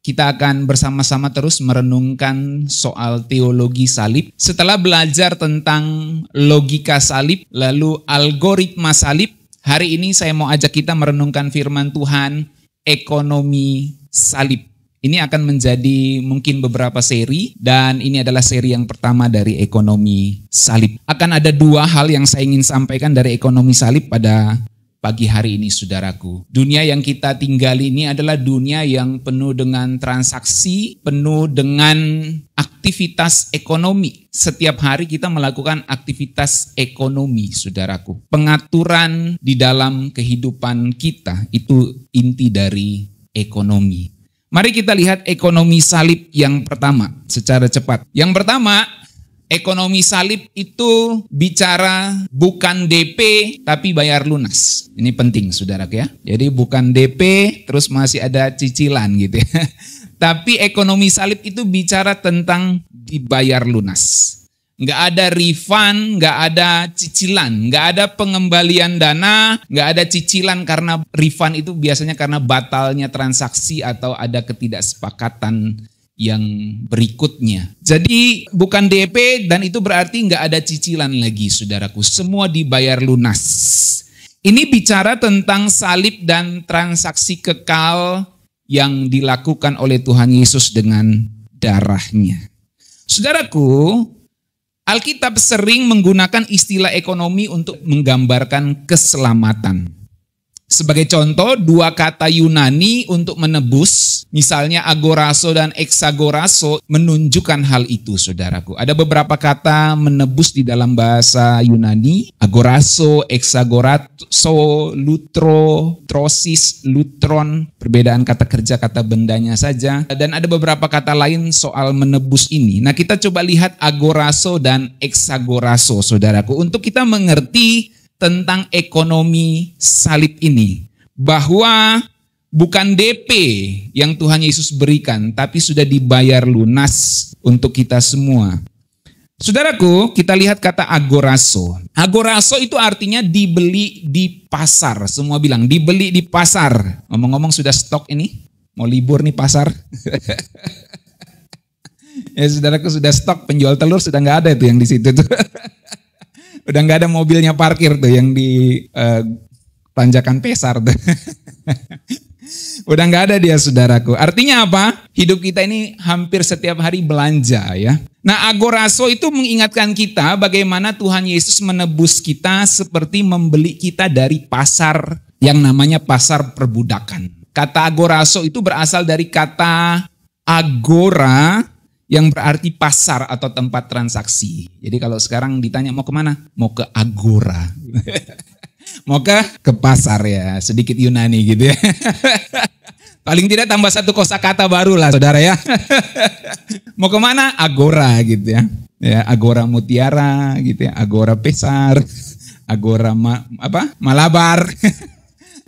kita akan bersama-sama terus merenungkan soal teologi salib. Setelah belajar tentang logika salib, lalu algoritma salib, hari ini saya mau ajak kita merenungkan firman Tuhan, ekonomi salib. Ini akan menjadi mungkin beberapa seri, dan ini adalah seri yang pertama dari ekonomi salib. Akan ada dua hal yang saya ingin sampaikan dari ekonomi salib pada pagi hari ini, saudaraku. Dunia yang kita tinggali ini adalah dunia yang penuh dengan transaksi, penuh dengan aktivitas ekonomi. Setiap hari kita melakukan aktivitas ekonomi, saudaraku. Pengaturan di dalam kehidupan kita, itu inti dari ekonomi. Mari kita lihat ekonomi salib yang pertama secara cepat. Yang pertama, ekonomi salib itu bicara bukan DP tapi bayar lunas. Ini penting, saudaraku ya. Jadi bukan DP terus masih ada cicilan gitu ya. Tapi ekonomi salib itu bicara tentang dibayar lunas. Nggak ada refund, nggak ada cicilan, nggak ada pengembalian dana, nggak ada cicilan karena refund itu biasanya karena batalnya transaksi atau ada ketidaksepakatan yang berikutnya. Jadi bukan DP dan itu berarti nggak ada cicilan lagi, saudaraku. Semua dibayar lunas. Ini bicara tentang salib dan transaksi kekal yang dilakukan oleh Tuhan Yesus dengan darahnya. Saudaraku, Alkitab sering menggunakan istilah ekonomi untuk menggambarkan keselamatan. Sebagai contoh, dua kata Yunani untuk menebus, misalnya agorazo dan exagorazo, menunjukkan hal itu, saudaraku. Ada beberapa kata menebus di dalam bahasa Yunani, agorazo, exagorazo, lutro, trosis, lutron, perbedaan kata kerja, kata bendanya saja. Dan ada beberapa kata lain soal menebus ini. Nah, kita coba lihat agorazo dan exagorazo, saudaraku, untuk kita mengerti tentang ekonomi salib ini, bahwa bukan DP yang Tuhan Yesus berikan, tapi sudah dibayar lunas untuk kita semua. Saudaraku, kita lihat kata agorazo. Agorazo itu artinya dibeli di pasar. Semua bilang dibeli di pasar. Ngomong-ngomong sudah stok ini? Mau libur nih pasar? Ya, saudaraku, sudah stok, penjual telur sudah nggak ada itu yang di situ tuh. Udah nggak ada mobilnya parkir tuh yang di tanjakan Pesar tuh. Udah nggak ada dia, saudaraku. Artinya apa? Hidup kita ini hampir setiap hari belanja ya. Nah, agorazo itu mengingatkan kita bagaimana Tuhan Yesus menebus kita seperti membeli kita dari pasar yang namanya pasar perbudakan. Kata agorazo itu berasal dari kata agora, yang berarti pasar atau tempat transaksi. Jadi kalau sekarang ditanya mau kemana? Mau ke agora. Mau ke pasar ya, sedikit Yunani gitu ya. Paling tidak tambah satu kosakata baru lah, saudara ya. Mau kemana? Agora gitu ya. Ya, agora mutiara gitu ya, agora pesar, agora Malabar.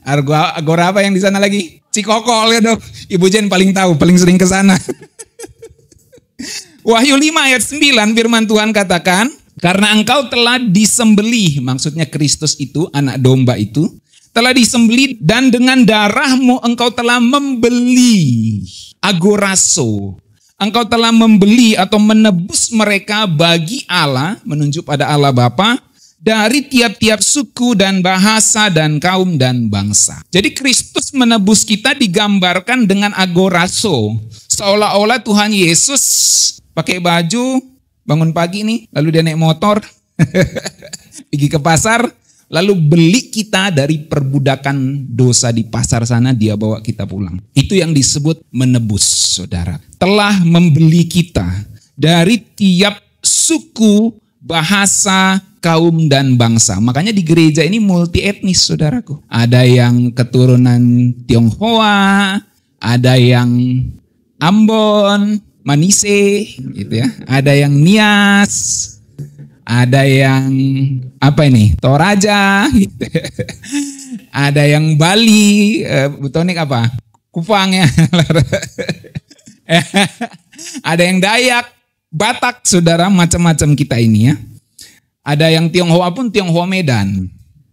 Agora apa yang di sana lagi? Cikokol ya dong. Ibu Jen paling tahu, paling sering ke sana. Wahyu 5 ayat 9 firman Tuhan katakan, karena engkau telah disembelih, maksudnya Kristus itu, anak domba itu, telah disembelih dan dengan darahmu engkau telah membeli, agorazo. Engkau telah membeli atau menebus mereka bagi Allah, menunjuk pada Allah Bapa, dari tiap-tiap suku dan bahasa dan kaum dan bangsa. Jadi Kristus menebus kita digambarkan dengan agorazo. Seolah-olah Tuhan Yesus pakai baju, bangun pagi nih, lalu dia naik motor, pergi ke pasar, lalu beli kita dari perbudakan dosa di pasar sana, dia bawa kita pulang. Itu yang disebut menebus, saudara. Telah membeli kita dari tiap suku, bahasa, kaum, dan bangsa. Makanya di gereja ini multi etnis, saudaraku. Ada yang keturunan Tionghoa, ada yang Ambon, Manise, gitu ya. Ada yang Nias, ada yang Toraja, gitu. Ada yang Bali, Butonik Kupang ya. Ada yang Dayak, Batak, saudara, macam-macam kita ini ya. Ada yang Tionghoa pun Tionghoa Medan.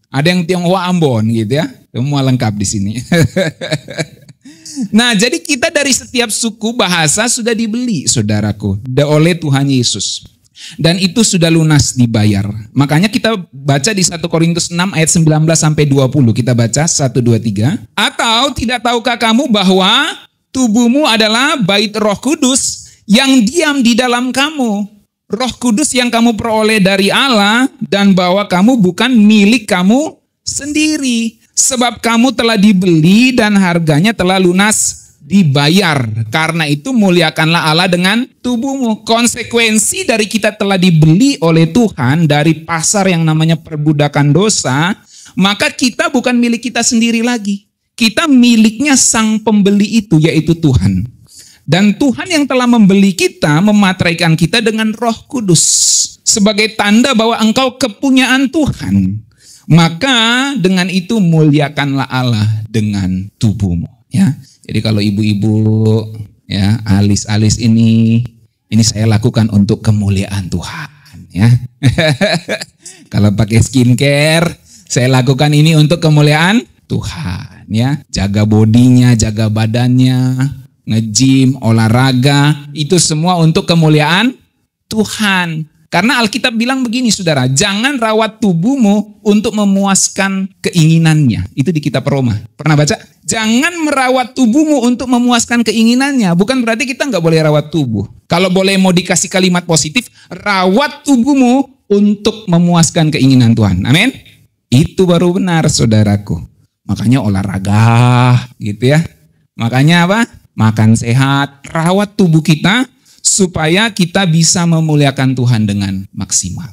Ada yang Tionghoa Ambon gitu ya. Semua lengkap di sini. Nah, jadi kita dari setiap suku bahasa sudah dibeli, saudaraku, oleh Tuhan Yesus. Dan itu sudah lunas dibayar. Makanya kita baca di 1 Korintus 6 ayat 19 sampai 20. Kita baca 1, 2, 3. Atau tidak tahukah kamu bahwa tubuhmu adalah bait Roh Kudus yang diam di dalam kamu. Roh Kudus yang kamu peroleh dari Allah dan bahwa kamu bukan milik kamu sendiri. Sebab kamu telah dibeli dan harganya telah lunas dibayar. Karena itu muliakanlah Allah dengan tubuhmu. Konsekuensi dari kita telah dibeli oleh Tuhan dari pasar yang namanya perbudakan dosa, maka kita bukan milik kita sendiri lagi. Kita miliknya sang pembeli itu, yaitu Tuhan. Dan Tuhan yang telah membeli kita memateraikan kita dengan Roh Kudus sebagai tanda bahwa engkau kepunyaan Tuhan. Maka dengan itu muliakanlah Allah dengan tubuhmu, ya. Jadi kalau ibu-ibu, ya, alis-alis ini saya lakukan untuk kemuliaan Tuhan, ya. Kalau pakai skincare, saya lakukan ini untuk kemuliaan Tuhan, ya. Jaga bodinya, jaga badannya, nge-gym, olahraga, itu semua untuk kemuliaan Tuhan. Karena Alkitab bilang begini, saudara, jangan rawat tubuhmu untuk memuaskan keinginannya. Itu di kitab Roma. Pernah baca? Jangan merawat tubuhmu untuk memuaskan keinginannya. Bukan berarti kita nggak boleh rawat tubuh. Kalau boleh mau dikasih kalimat positif, rawat tubuhmu untuk memuaskan keinginan Tuhan. Amin? Itu baru benar, saudaraku. Makanya olahraga, gitu ya. Makanya apa? Makan sehat, rawat tubuh kita, supaya kita bisa memuliakan Tuhan dengan maksimal.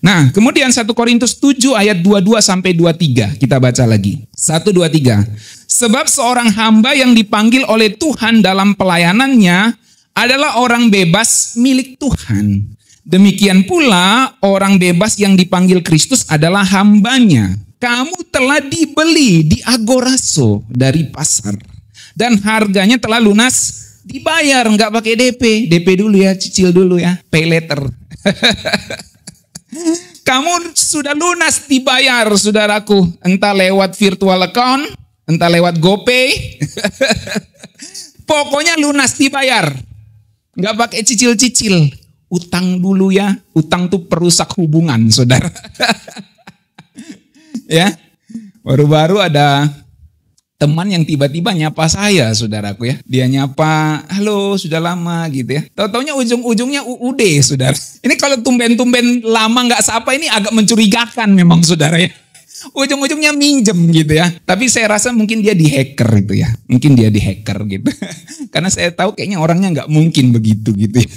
Nah, kemudian 1 Korintus 7 ayat 22 sampai 23. Kita baca lagi. 1, 2, 3. Sebab seorang hamba yang dipanggil oleh Tuhan dalam pelayanannya adalah orang bebas milik Tuhan. Demikian pula orang bebas yang dipanggil Kristus adalah hambanya. Kamu telah dibeli di agoraso dari pasar. Dan harganya telah lunas dibayar, nggak pakai DP. DP dulu ya, cicil dulu ya, pay later. Kamu sudah lunas dibayar, saudaraku. Entah lewat virtual account, entah lewat GoPay. Pokoknya lunas dibayar. Nggak pakai cicil-cicil. Utang dulu ya. Utang tuh perusak hubungan, saudara. Ya, baru-baru ada teman yang tiba-tiba nyapa saya, saudaraku ya. Dia nyapa, halo sudah lama gitu ya. Tahu-taunya ujung-ujungnya UUD, saudara. Ini kalau tumben-tumben lama nggak sapa ini agak mencurigakan memang, saudara ya. Ujung-ujungnya minjem gitu ya. Tapi saya rasa mungkin dia di-hacker itu ya. Mungkin dia di-hacker gitu. Karena saya tahu kayaknya orangnya nggak mungkin begitu gitu ya.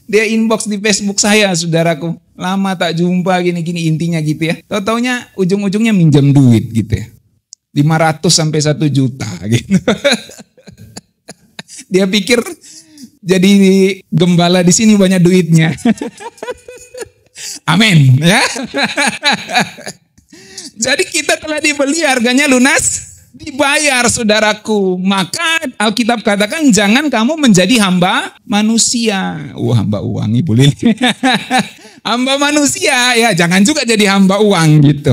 Dia inbox di Facebook saya, saudaraku. Lama tak jumpa gini-gini intinya gitu ya. Tahu-taunya ujung-ujungnya minjem duit gitu ya. 500 sampai 1 juta gitu. Dia pikir jadi gembala di sini banyak duitnya. Amin ya. Jadi kita telah dibeli, harganya lunas dibayar, saudaraku. Maka Alkitab katakan jangan kamu menjadi hamba manusia. Hamba uang Ibu Lili. Hamba manusia ya, jangan juga jadi hamba uang gitu.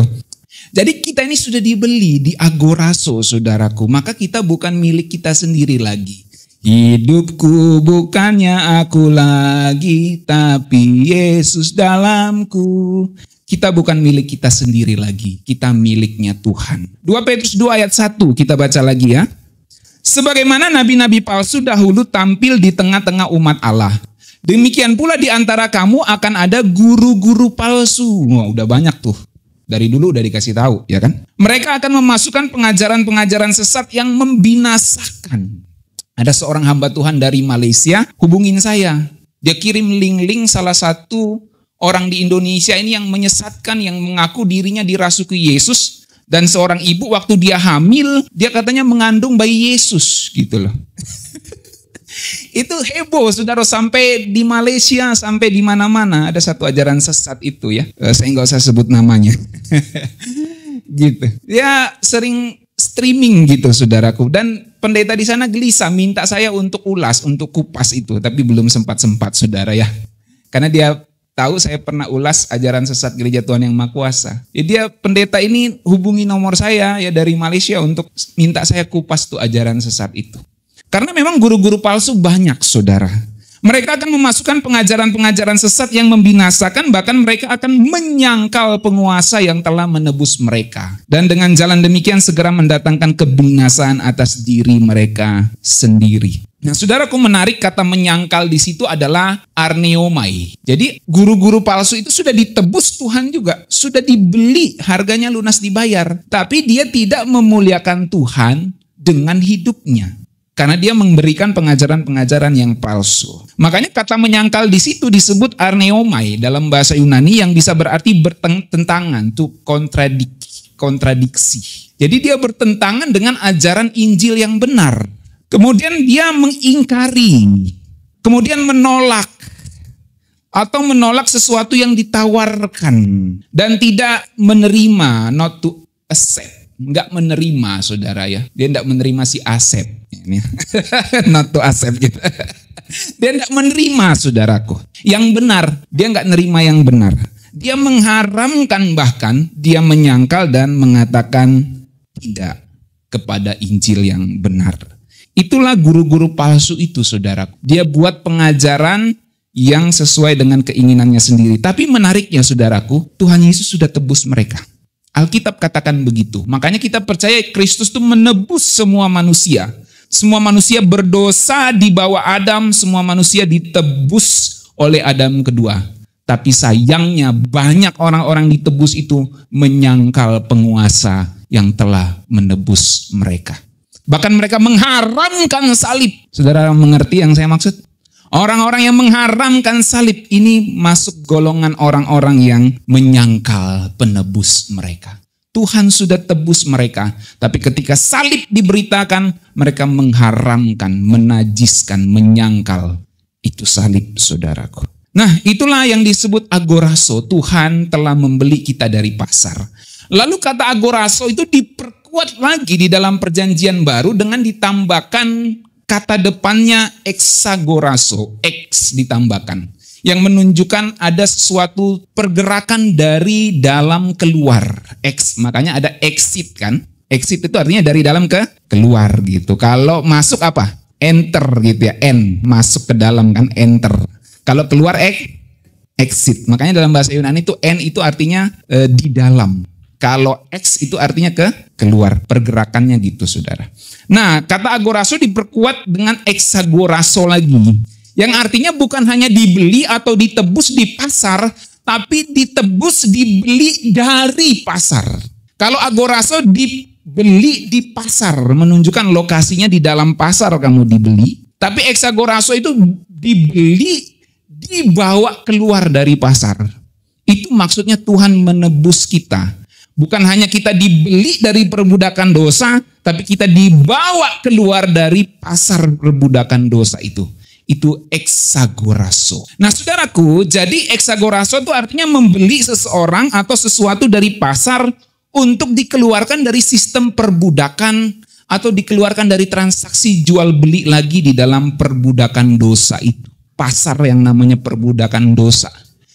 Jadi kita ini sudah dibeli di agoraso, saudaraku. Maka kita bukan milik kita sendiri lagi. Hidupku bukannya aku lagi, tapi Yesus dalamku. Kita bukan milik kita sendiri lagi. Kita miliknya Tuhan. 2 Petrus 2 ayat 1 kita baca lagi ya. Sebagaimana nabi-nabi palsu dahulu tampil di tengah-tengah umat Allah. Demikian pula di antara kamu akan ada guru-guru palsu. Wah, udah banyak tuh. Dari dulu udah dikasih tahu, ya kan? Mereka akan memasukkan pengajaran-pengajaran sesat yang membinasakan. Ada seorang hamba Tuhan dari Malaysia hubungin saya. Dia kirim link-link salah satu orang di Indonesia ini yang menyesatkan, yang mengaku dirinya dirasuki Yesus. Dan seorang ibu waktu dia hamil, dia katanya mengandung bayi Yesus gitu loh. Itu heboh, saudara, sampai di Malaysia, sampai di mana-mana ada satu ajaran sesat itu ya. Saya nggak usah sebut namanya. Gitu. Dia sering streaming gitu, saudaraku. Dan pendeta di sana gelisah minta saya untuk ulas, untuk kupas itu, tapi belum sempat-sempat, saudara ya. Karena dia tahu saya pernah ulas ajaran sesat Gereja Tuhan Yang Maha Kuasa. Ya, dia pendeta ini hubungi nomor saya ya dari Malaysia untuk minta saya kupas tuh ajaran sesat itu. Karena memang guru-guru palsu banyak, saudara. Mereka akan memasukkan pengajaran-pengajaran sesat yang membinasakan, bahkan mereka akan menyangkal penguasa yang telah menebus mereka. Dan dengan jalan demikian segera mendatangkan kebinasaan atas diri mereka sendiri. Nah, saudaraku, menarik kata menyangkal di situ adalah arneomai. Jadi guru-guru palsu itu sudah ditebus Tuhan juga, sudah dibeli, harganya lunas dibayar. Tapi dia tidak memuliakan Tuhan dengan hidupnya. Karena dia memberikan pengajaran-pengajaran yang palsu. Makanya kata menyangkal di situ disebut arneomai dalam bahasa Yunani yang bisa berarti bertentangan, tuh kontradiksi. Jadi dia bertentangan dengan ajaran Injil yang benar. Kemudian dia mengingkari, kemudian menolak, atau menolak sesuatu yang ditawarkan dan tidak menerima, not to accept. Enggak menerima, saudara ya. Dia enggak menerima si Asep. Not to accept gitu. Dia enggak menerima, saudaraku. Yang benar, dia enggak nerima yang benar. Dia mengharamkan, bahkan dia menyangkal dan mengatakan tidak kepada Injil yang benar. Itulah guru-guru palsu itu, saudaraku. Dia buat pengajaran yang sesuai dengan keinginannya sendiri. Tapi menariknya, saudaraku, Tuhan Yesus sudah tebus mereka. Alkitab katakan begitu. Makanya kita percaya Kristus itu menebus semua manusia. Semua manusia berdosa di bawah Adam, semua manusia ditebus oleh Adam kedua. Tapi sayangnya banyak orang-orang ditebus itu menyangkal penguasa yang telah menebus mereka. Bahkan mereka mengharamkan salib. Saudara mengerti yang saya maksud? Orang-orang yang mengharamkan salib ini masuk golongan orang-orang yang menyangkal penebus mereka. Tuhan sudah tebus mereka, tapi ketika salib diberitakan, mereka mengharamkan, menajiskan, menyangkal. Itu salib, saudaraku. Nah, itulah yang disebut agorazo. Tuhan telah membeli kita dari pasar. Lalu kata agorazo itu diperkuat lagi di dalam perjanjian baru dengan ditambahkan kata depannya exagorazo, X ditambahkan, yang menunjukkan ada suatu pergerakan dari dalam keluar. X, makanya ada exit kan? Exit itu artinya dari dalam ke keluar gitu. Kalau masuk apa? Enter gitu ya, N, masuk ke dalam kan, enter. Kalau keluar exit. Makanya dalam bahasa Yunani itu N itu artinya di dalam. Kalau X itu artinya keluar, pergerakannya gitu, saudara. Nah, kata agorazo diperkuat dengan exagorazo lagi. Yang artinya bukan hanya dibeli atau ditebus di pasar, tapi ditebus, dibeli dari pasar. Kalau agorazo dibeli di pasar, menunjukkan lokasinya di dalam pasar kamu dibeli. Tapi exagorazo itu dibeli, dibawa keluar dari pasar. Itu maksudnya Tuhan menebus kita. Bukan hanya kita dibeli dari perbudakan dosa, tapi kita dibawa keluar dari pasar perbudakan dosa itu. Itu exagorazo. Nah, saudaraku, jadi exagorazo itu artinya membeli seseorang atau sesuatu dari pasar untuk dikeluarkan dari sistem perbudakan atau dikeluarkan dari transaksi jual beli lagi di dalam perbudakan dosa itu. Pasar yang namanya perbudakan dosa.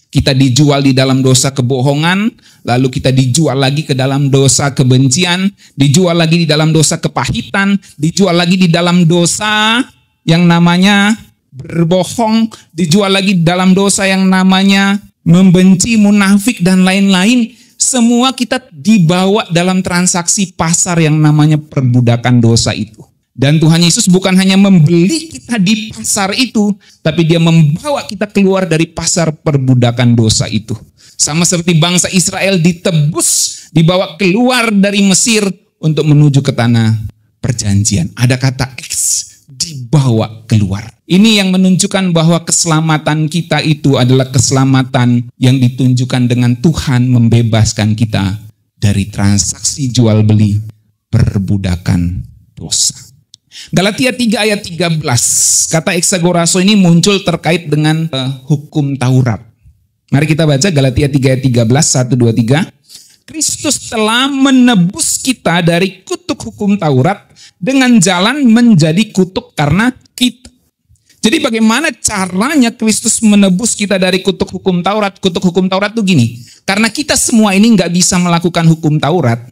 Kita dijual di dalam dosa kebohongan, lalu kita dijual lagi ke dalam dosa kebencian, dijual lagi di dalam dosa kepahitan, dijual lagi di dalam dosa yang namanya berbohong, dijual lagi di dalam dosa yang namanya membenci, munafik, dan lain-lain. Semua kita dibawa dalam transaksi pasar yang namanya perbudakan dosa itu. Dan Tuhan Yesus bukan hanya membeli kita di pasar itu, tapi dia membawa kita keluar dari pasar perbudakan dosa itu. Sama seperti bangsa Israel ditebus, dibawa keluar dari Mesir untuk menuju ke tanah perjanjian. Ada kata X, dibawa keluar. Ini yang menunjukkan bahwa keselamatan kita itu adalah keselamatan yang ditunjukkan dengan Tuhan membebaskan kita dari transaksi jual beli perbudakan dosa. Galatia 3 ayat 13, kata exagorazo ini muncul terkait dengan hukum Taurat. Mari kita baca Galatia 3 ayat 13, 1, 2, 3. Kristus telah menebus kita dari kutuk hukum Taurat dengan jalan menjadi kutuk karena kita. Jadi bagaimana caranya Kristus menebus kita dari kutuk hukum Taurat? Kutuk hukum Taurat itu gini, karena kita semua ini nggak bisa melakukan hukum Taurat,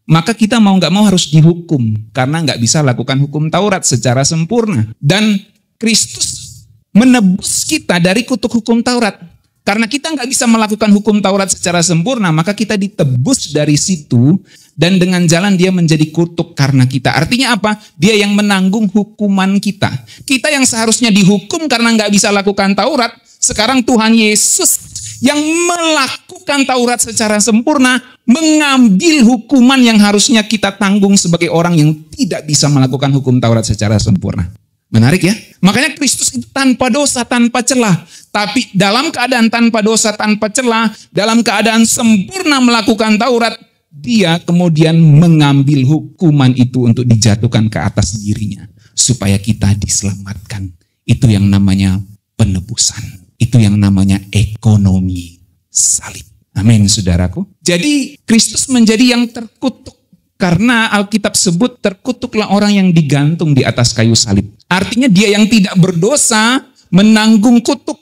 maka kita mau nggak mau harus dihukum, karena nggak bisa lakukan hukum Taurat secara sempurna. Dan Kristus menebus kita dari kutuk hukum Taurat. Karena kita nggak bisa melakukan hukum Taurat secara sempurna, maka kita ditebus dari situ, dan dengan jalan dia menjadi kutuk karena kita. Artinya apa? Dia yang menanggung hukuman kita. Kita yang seharusnya dihukum karena nggak bisa lakukan Taurat, sekarang Tuhan Yesus yang melakukan Taurat secara sempurna, mengambil hukuman yang harusnya kita tanggung sebagai orang yang tidak bisa melakukan hukum Taurat secara sempurna. Menarik ya? Makanya Kristus itu tanpa dosa, tanpa celah. Tapi dalam keadaan tanpa dosa, tanpa celah, dalam keadaan sempurna melakukan Taurat, dia kemudian mengambil hukuman itu untuk dijatuhkan ke atas dirinya. Supaya kita diselamatkan. Itu yang namanya penebusan. Itu yang namanya ekonomi salib. Amin, saudaraku. Jadi Kristus menjadi yang terkutuk. Karena Alkitab sebut terkutuklah orang yang digantung di atas kayu salib. Artinya dia yang tidak berdosa menanggung kutuk.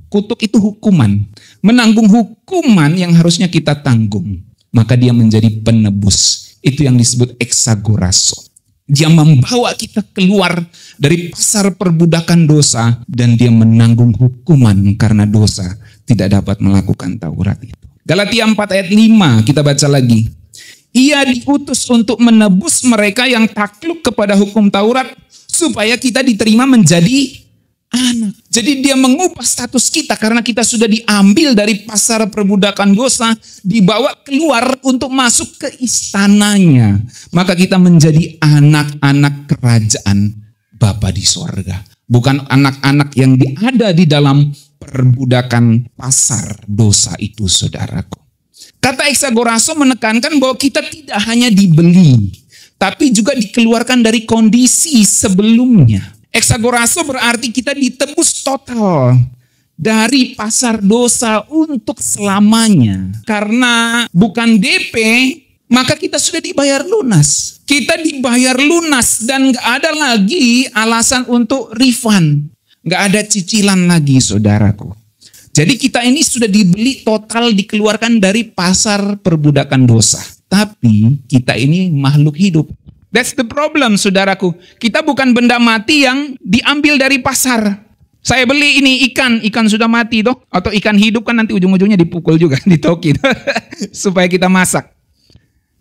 Kutuk itu hukuman. Menanggung hukuman yang harusnya kita tanggung. Maka dia menjadi penebus. Itu yang disebut exagorazo. Dia membawa kita keluar dari pasar perbudakan dosa. Dan dia menanggung hukuman karena dosa tidak dapat melakukan Taurat itu. Galatia 4 ayat 5 kita baca lagi. Ia diutus untuk menebus mereka yang takluk kepada hukum Taurat, supaya kita diterima menjadi anak. Jadi dia mengubah status kita karena kita sudah diambil dari pasar perbudakan dosa, dibawa keluar untuk masuk ke istananya. Maka kita menjadi anak-anak kerajaan Bapa di sorga. Bukan anak-anak yang ada di dalam perbudakan pasar dosa itu, saudaraku. Kata exagorazo menekankan bahwa kita tidak hanya dibeli, tapi juga dikeluarkan dari kondisi sebelumnya. Exagorazo berarti kita ditebus total dari pasar dosa untuk selamanya. Karena bukan DP, maka kita sudah dibayar lunas. Kita dibayar lunas dan gak ada lagi alasan untuk refund. Gak ada cicilan lagi, saudaraku. Jadi kita ini sudah dibeli total, dikeluarkan dari pasar perbudakan dosa. Tapi kita ini makhluk hidup. That's the problem, saudaraku. Kita bukan benda mati yang diambil dari pasar. Saya beli ini ikan sudah mati toh, atau ikan hidup kan nanti ujung-ujungnya dipukul juga, ditokin supaya kita masak.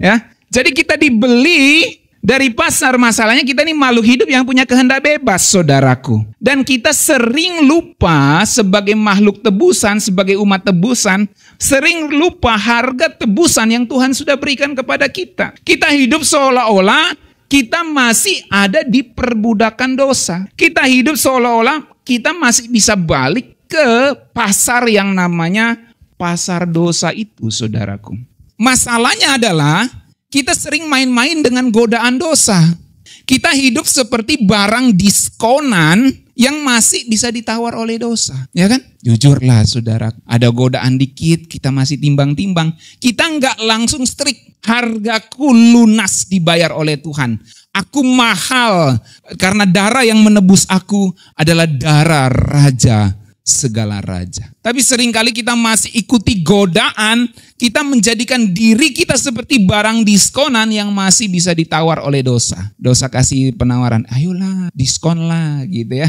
Ya, jadi kita dibeli dari pasar. Masalahnya kita ini makhluk hidup yang punya kehendak bebas, saudaraku. Dan kita sering lupa sebagai makhluk tebusan, sebagai umat tebusan, sering lupa harga tebusan yang Tuhan sudah berikan kepada kita. Kita hidup seolah-olah kita masih ada di perbudakan dosa. Kita hidup seolah-olah kita masih bisa balik ke pasar yang namanya pasar dosa itu, saudaraku. Masalahnya adalah kita sering main-main dengan godaan dosa. Kita hidup seperti barang diskonan yang masih bisa ditawar oleh dosa. Ya kan? Jujurlah saudara, ada godaan dikit kita masih timbang-timbang. Kita nggak langsung strict. Hargaku lunas dibayar oleh Tuhan. Aku mahal karena darah yang menebus aku adalah darah Raja segala raja. Tapi seringkali kita masih ikuti godaan, kita menjadikan diri kita seperti barang diskonan yang masih bisa ditawar oleh dosa. Dosa kasih penawaran, ayolah diskon lah gitu ya.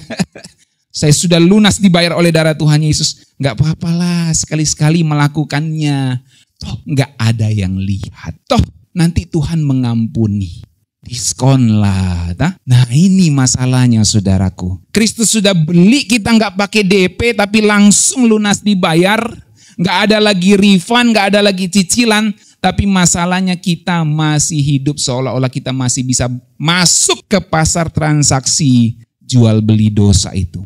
Saya sudah lunas dibayar oleh darah Tuhan Yesus. Gak apa-apalah sekali-sekali melakukannya. Toh gak ada yang lihat. Toh nanti Tuhan mengampuni. Diskon lah. Nah ini masalahnya saudaraku. Kristus sudah beli kita nggak pakai DP tapi langsung lunas dibayar. Nggak ada lagi refund, nggak ada lagi cicilan. Tapi masalahnya kita masih hidup seolah-olah kita masih bisa masuk ke pasar transaksi jual beli dosa itu.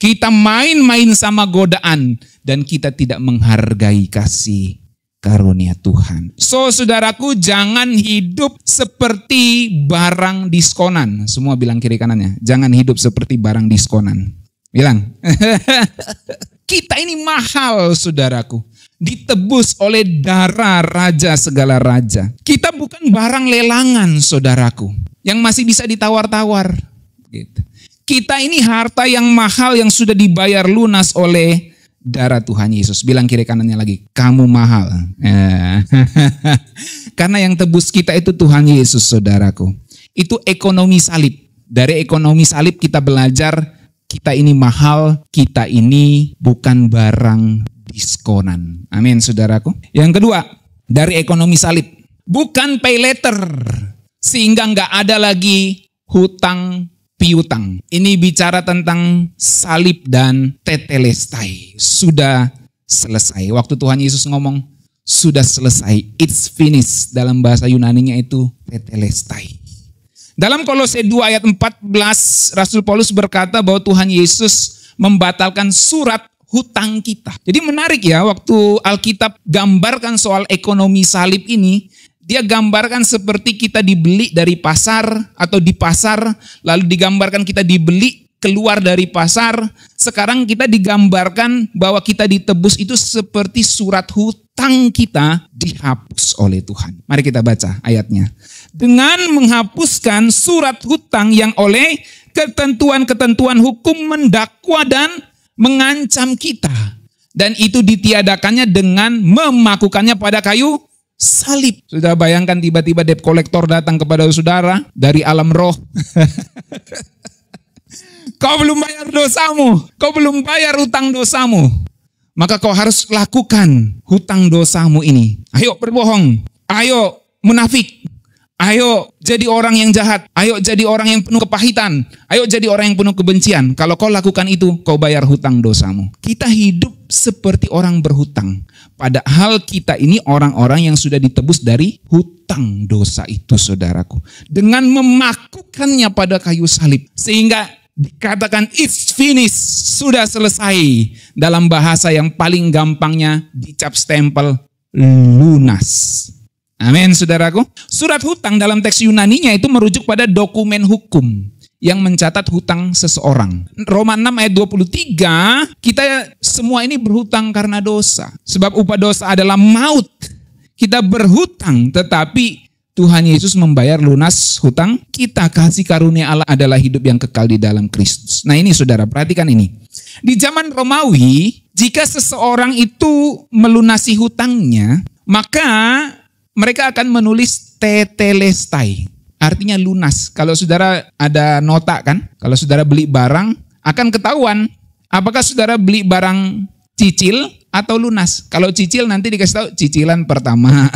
Kita main-main sama godaan dan kita tidak menghargai kasih karunia Tuhan. So saudaraku, jangan hidup seperti barang diskonan. Semua bilang kiri kanannya, jangan hidup seperti barang diskonan. Bilang. Kita ini mahal saudaraku. Ditebus oleh darah Raja segala raja. Kita bukan barang lelangan saudaraku. Yang masih bisa ditawar-tawar. Gitu. Kita ini harta yang mahal yang sudah dibayar lunas oleh darah Tuhan Yesus. Bilang kiri kanannya lagi, kamu mahal. Karena yang tebus kita itu Tuhan Yesus, saudaraku. Itu ekonomi salib. Dari ekonomi salib kita belajar, kita ini mahal, kita ini bukan barang diskonan. Amin, saudaraku. Yang kedua, dari ekonomi salib, bukan pay later. Sehingga nggak ada lagi hutang piutang. Ini bicara tentang salib dan tetelestai. Sudah selesai. Waktu Tuhan Yesus ngomong, sudah selesai. It's finished. Dalam bahasa Yunaninya itu tetelestai. Dalam Kolose 2 ayat 14, Rasul Paulus berkata bahwa Tuhan Yesus membatalkan surat hutang kita. Jadi menarik ya, waktu Alkitab gambarkan soal ekonomi salib ini, dia gambarkan seperti kita dibeli dari pasar atau di pasar, lalu digambarkan kita dibeli keluar dari pasar. Sekarang kita digambarkan bahwa kita ditebus itu seperti surat hutang kita dihapus oleh Tuhan. Mari kita baca ayatnya. Dengan menghapuskan surat hutang yang oleh ketentuan-ketentuan hukum mendakwa dan mengancam kita. Dan itu ditiadakannya dengan memakukannya pada kayu salib. Sudah bayangkan tiba-tiba debt collector datang kepada saudara dari alam roh. Kau belum bayar dosamu, kau belum bayar hutang dosamu. Maka kau harus lakukan hutang dosamu ini. Ayo berbohong, ayo munafik, ayo jadi orang yang jahat, ayo jadi orang yang penuh kepahitan, ayo jadi orang yang penuh kebencian. Kalau kau lakukan itu, kau bayar hutang dosamu. Kita hidup seperti orang berhutang. Padahal kita ini orang-orang yang sudah ditebus dari hutang dosa itu, saudaraku. Dengan memakukannya pada kayu salib. Sehingga dikatakan it's finished, sudah selesai. Dalam bahasa yang paling gampangnya dicap stempel lunas. Amin, saudaraku. Surat hutang dalam teks Yunaninya itu merujuk pada dokumen hukum yang mencatat hutang seseorang. Roma 6 ayat 23, kita semua ini berhutang karena dosa. Sebab upah dosa adalah maut. Kita berhutang, tetapi Tuhan Yesus membayar lunas hutang kita. Kasih karunia Allah adalah hidup yang kekal di dalam Kristus. Nah ini saudara, perhatikan ini. Di zaman Romawi, jika seseorang itu melunasi hutangnya, maka mereka akan menulis tetelestai. Artinya lunas. Kalau saudara ada nota kan, kalau saudara beli barang, akan ketahuan apakah saudara beli barang cicil atau lunas. Kalau cicil nanti dikasih tahu cicilan pertama,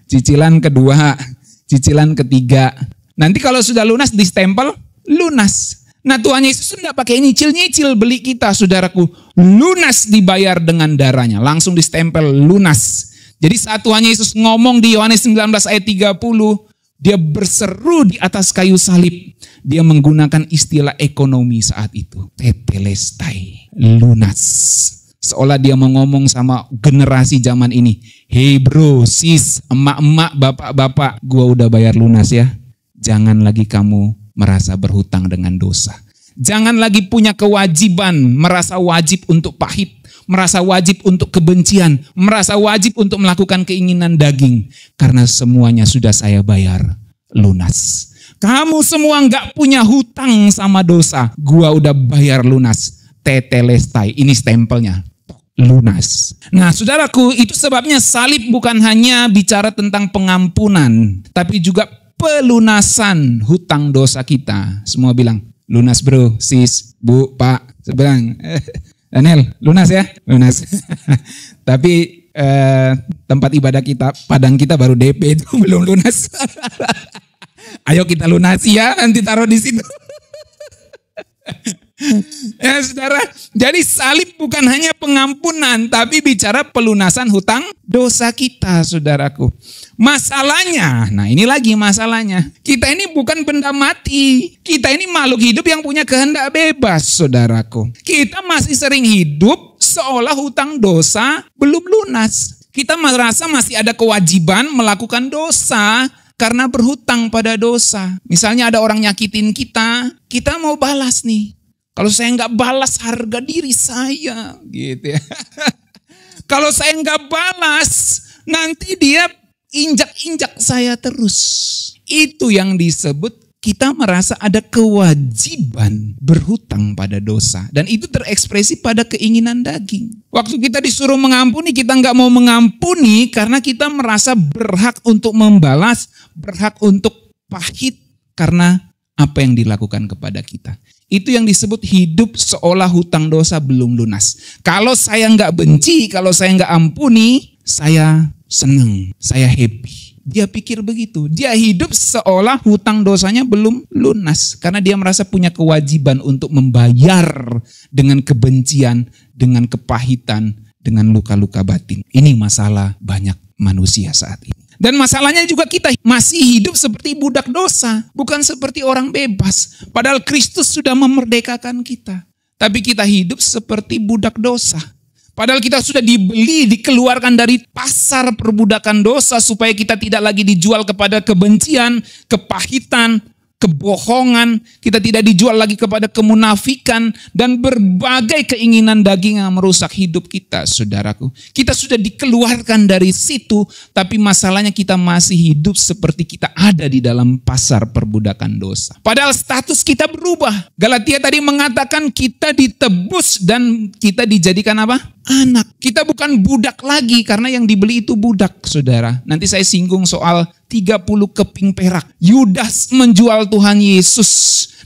cicilan kedua, cicilan ketiga. Nanti kalau sudah lunas distempel lunas. Nah Tuhan Yesus tidak pakai nyicil-nyicil beli kita, saudaraku. Lunas dibayar dengan darahnya, langsung distempel lunas. Jadi saat Tuhan Yesus ngomong di Yohanes 19 ayat 30, dia berseru di atas kayu salib. Dia menggunakan istilah ekonomi saat itu. Tetelestai, lunas. Seolah dia mau ngomong sama generasi zaman ini. Hey bro, sis, emak-emak, bapak-bapak, gua udah bayar lunas ya. Jangan lagi kamu merasa berhutang dengan dosa. Jangan lagi punya kewajiban, merasa wajib untuk pahit. Merasa wajib untuk kebencian, merasa wajib untuk melakukan keinginan daging. Karena semuanya sudah saya bayar lunas. Kamu semua nggak punya hutang sama dosa. Gua udah bayar lunas. Tetelestai, ini stempelnya. Lunas. Nah saudaraku, itu sebabnya salib bukan hanya bicara tentang pengampunan. Tapi juga pelunasan hutang dosa kita. Semua bilang, lunas bro, sis, bu, pak. Seberang. Daniel, lunas ya? Lunas. Tapi tempat ibadah kita, padang kita baru DP itu belum lunas. Ayo kita lunasi ya, nanti taruh di situ. Ya saudara, jadi salib bukan hanya pengampunan, tapi bicara pelunasan hutang dosa kita, saudaraku. Masalahnya, nah ini lagi masalahnya. Kita ini bukan benda mati. Kita ini makhluk hidup yang punya kehendak bebas, saudaraku. Kita masih sering hidup seolah hutang dosa belum lunas. Kita merasa masih ada kewajiban melakukan dosa karena berhutang pada dosa. Misalnya ada orang nyakitin kita, kita mau balas nih. Kalau saya nggak balas harga diri saya, gitu ya. Kalau saya nggak balas, nanti dia injak-injak saya terus. Itu yang disebut kita merasa ada kewajiban berhutang pada dosa. Dan itu terekspresi pada keinginan daging. Waktu kita disuruh mengampuni, kita nggak mau mengampuni karena kita merasa berhak untuk membalas, berhak untuk pahit karena apa yang dilakukan kepada kita. Itu yang disebut hidup seolah hutang dosa belum lunas. Kalau saya nggak benci, kalau saya nggak ampuni, saya senang, saya happy. Dia pikir begitu. Dia hidup seolah hutang dosanya belum lunas. Karena dia merasa punya kewajiban untuk membayar dengan kebencian, dengan kepahitan, dengan luka-luka batin. Ini masalah banyak manusia saat ini. Dan masalahnya juga kita masih hidup seperti budak dosa. Bukan seperti orang bebas. Padahal Kristus sudah memerdekakan kita. Tapi kita hidup seperti budak dosa. Padahal kita sudah dibeli, dikeluarkan dari pasar perbudakan dosa supaya kita tidak lagi dijual kepada kebencian, kepahitan, kebohongan. Kita tidak dijual lagi kepada kemunafikan dan berbagai keinginan daging yang merusak hidup kita, saudaraku. Kita sudah dikeluarkan dari situ, tapi masalahnya kita masih hidup seperti kita ada di dalam pasar perbudakan dosa. Padahal status kita berubah. Galatia tadi mengatakan kita ditebus dan kita dijadikan apa? Anak. Kita bukan budak lagi karena yang dibeli itu budak, saudara. Nanti saya singgung soal 30 keping perak. Yudas menjual Tuhan Yesus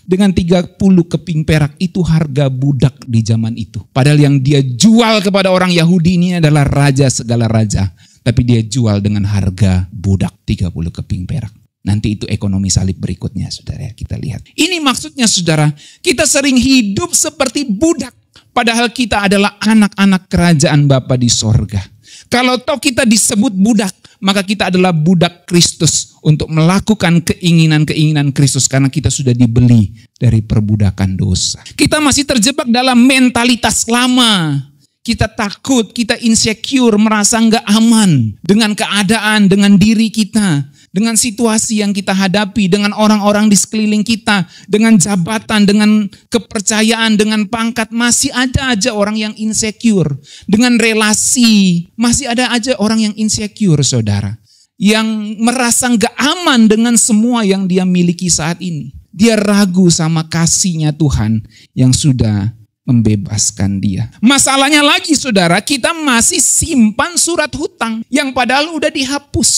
dengan 30 keping perak. Itu harga budak di zaman itu. Padahal yang dia jual kepada orang Yahudi ini adalah raja segala raja. Tapi dia jual dengan harga budak 30 keping perak. Nanti itu ekonomi salib berikutnya, saudara. Kita lihat. Ini maksudnya, saudara. Kita sering hidup seperti budak. Padahal kita adalah anak-anak kerajaan Bapa di sorga. Kalau toh kita disebut budak, maka kita adalah budak Kristus untuk melakukan keinginan-keinginan Kristus karena kita sudah dibeli dari perbudakan dosa. Kita masih terjebak dalam mentalitas lama. Kita takut, kita insecure, merasa nggak aman dengan keadaan, dengan diri kita, dengan situasi yang kita hadapi, dengan orang-orang di sekeliling kita, dengan jabatan, dengan kepercayaan, dengan pangkat. Masih ada aja orang yang insecure. Dengan relasi, masih ada aja orang yang insecure, saudara. Yang merasa nggak aman dengan semua yang dia miliki saat ini. Dia ragu sama kasihnya Tuhan yang sudah membebaskan dia. Masalahnya lagi, saudara, kita masih simpan surat hutang yang padahal udah dihapus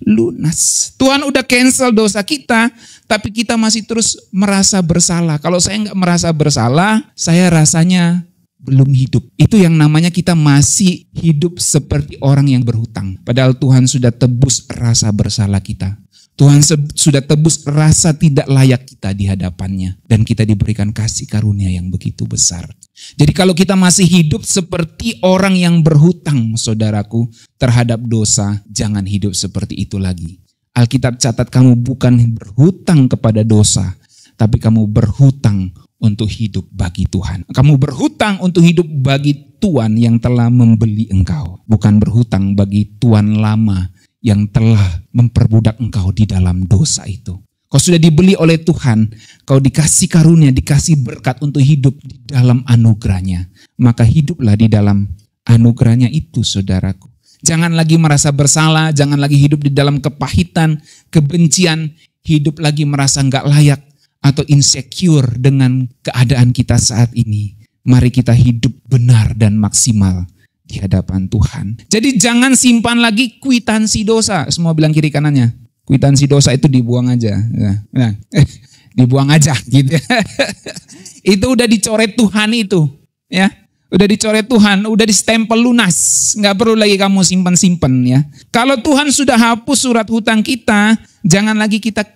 lunas. Tuhan udah cancel dosa kita, tapi kita masih terus merasa bersalah. Kalau saya nggak merasa bersalah, saya rasanya belum hidup. Itu yang namanya kita masih hidup seperti orang yang berhutang. Padahal Tuhan sudah tebus rasa bersalah kita. Tuhan sudah tebus rasa tidak layak kita di hadapannya. Dan kita diberikan kasih karunia yang begitu besar. Jadi kalau kita masih hidup seperti orang yang berhutang, saudaraku, terhadap dosa, jangan hidup seperti itu lagi. Alkitab catat kamu bukan berhutang kepada dosa, tapi kamu berhutang untuk hidup bagi Tuhan. Kamu berhutang untuk hidup bagi Tuhan yang telah membeli engkau. Bukan berhutang bagi tuan lama yang telah memperbudak engkau di dalam dosa itu. Kau sudah dibeli oleh Tuhan, kau dikasih karunia, dikasih berkat untuk hidup di dalam anugerahnya. Maka hiduplah di dalam anugerahnya itu, saudaraku. Jangan lagi merasa bersalah, jangan lagi hidup di dalam kepahitan, kebencian, hidup lagi merasa nggak layak atau insecure dengan keadaan kita saat ini. Mari kita hidup benar dan maksimal di hadapan Tuhan. Jadi jangan simpan lagi kwitansi dosa. Semua bilang kiri kanannya. Kwitansi dosa itu dibuang aja. Dibuang aja gitu. Itu udah dicoret Tuhan itu. Ya, udah dicoret Tuhan, udah distempel lunas. Nggak perlu lagi kamu simpan-simpan ya. Kalau Tuhan sudah hapus surat hutang kita, jangan lagi kita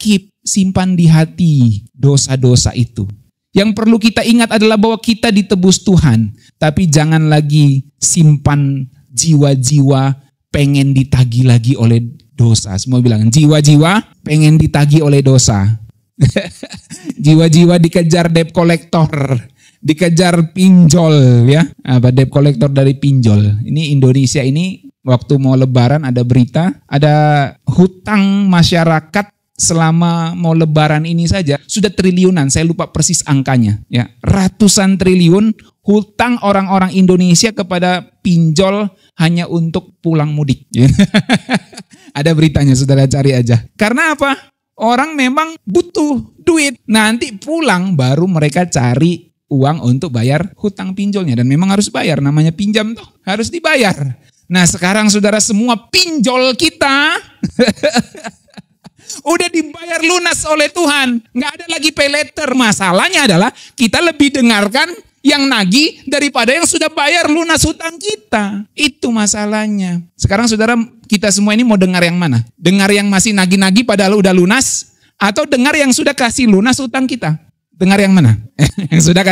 simpan di hati dosa-dosa itu. Yang perlu kita ingat adalah bahwa kita ditebus Tuhan. Tapi jangan lagi simpan jiwa-jiwa pengen ditagih lagi oleh dosa. Semua bilang jiwa-jiwa pengen ditagih oleh dosa. Jiwa-jiwa dikejar debt collector. Dikejar pinjol ya. Apa debt collector dari pinjol. Ini Indonesia ini waktu mau lebaran ada berita. Ada hutang masyarakat selama mau lebaran ini saja sudah triliunan, saya lupa persis angkanya ya, ratusan triliun hutang orang-orang Indonesia kepada pinjol hanya untuk pulang mudik. Ada beritanya, saudara cari aja. Karena apa? Orang memang butuh duit. Nanti pulang baru mereka cari uang untuk bayar hutang pinjolnya. Dan memang harus bayar, namanya pinjam tuh. Harus dibayar. Nah sekarang saudara semua pinjol kita udah dibayar lunas oleh Tuhan. Nggak ada lagi pay later. Masalahnya adalah kita lebih dengarkan yang nagih daripada yang sudah bayar lunas hutang kita. Itu masalahnya. Sekarang saudara, kita semua ini mau dengar yang mana? Dengar yang masih nagih-nagih padahal udah lunas? Atau dengar yang sudah kasih lunas hutang kita? Dengar yang mana? Yang sudah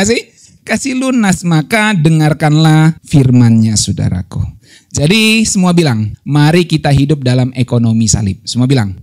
kasih lunas. Maka dengarkanlah firman-Nya saudaraku. Jadi semua bilang, mari kita hidup dalam ekonomi salib. Semua bilang,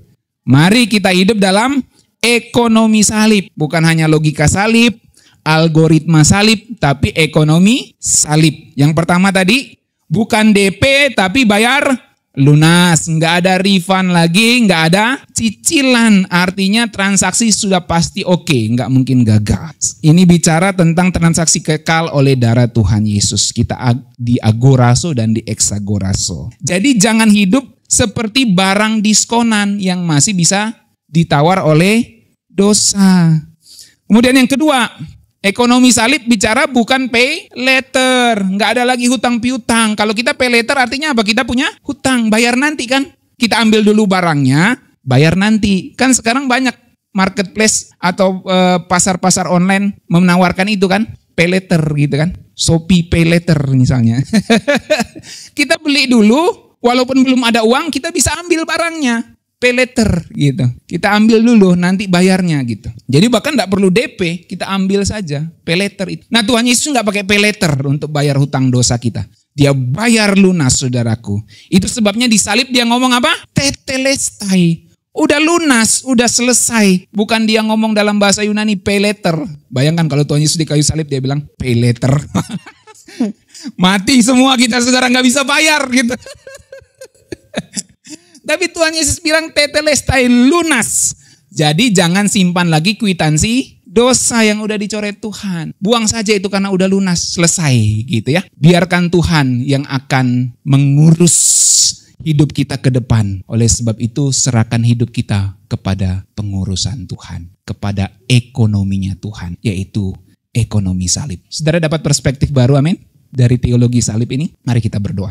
mari kita hidup dalam ekonomi salib. Bukan hanya logika salib, algoritma salib, tapi ekonomi salib. Yang pertama tadi, bukan DP tapi bayar lunas. Nggak ada refund lagi, nggak ada cicilan. Artinya transaksi sudah pasti oke, nggak mungkin gagal. Ini bicara tentang transaksi kekal oleh darah Tuhan Yesus. Kita di agoraso dan di exagoraso. Jadi jangan hidup seperti barang diskonan yang masih bisa ditawar oleh dosa. Kemudian yang kedua, ekonomi salib bicara bukan pay later. Nggak ada lagi hutang piutang. Kalau kita pay later artinya apa? Kita punya hutang, bayar nanti kan. Kita ambil dulu barangnya, bayar nanti. Kan sekarang banyak marketplace atau pasar-pasar online menawarkan itu kan. Pay later gitu kan. Shopee pay later misalnya. Kita beli dulu, walaupun belum ada uang, kita bisa ambil barangnya. Pay later gitu. Kita ambil dulu nanti bayarnya gitu. Jadi bahkan nggak perlu DP, kita ambil saja pay later itu. Nah Tuhan Yesus nggak pakai pay later untuk bayar hutang dosa kita. Dia bayar lunas saudaraku. Itu sebabnya di salib dia ngomong apa? Tetelestai. Udah lunas, udah selesai. Bukan dia ngomong dalam bahasa Yunani pay later. Bayangkan kalau Tuhan Yesus di kayu salib dia bilang pay later. Mati semua kita saudara, nggak bisa bayar gitu. Tapi Tuhan Yesus bilang tetelestai, lunas. Jadi jangan simpan lagi kwitansi dosa yang udah dicoret Tuhan. Buang saja itu karena udah lunas, selesai gitu ya. Biarkan Tuhan yang akan mengurus hidup kita ke depan. Oleh sebab itu serahkan hidup kita kepada pengurusan Tuhan. Kepada ekonominya Tuhan, yaitu ekonomi salib. Saudara dapat perspektif baru, amin. Dari teologi salib ini, mari kita berdoa.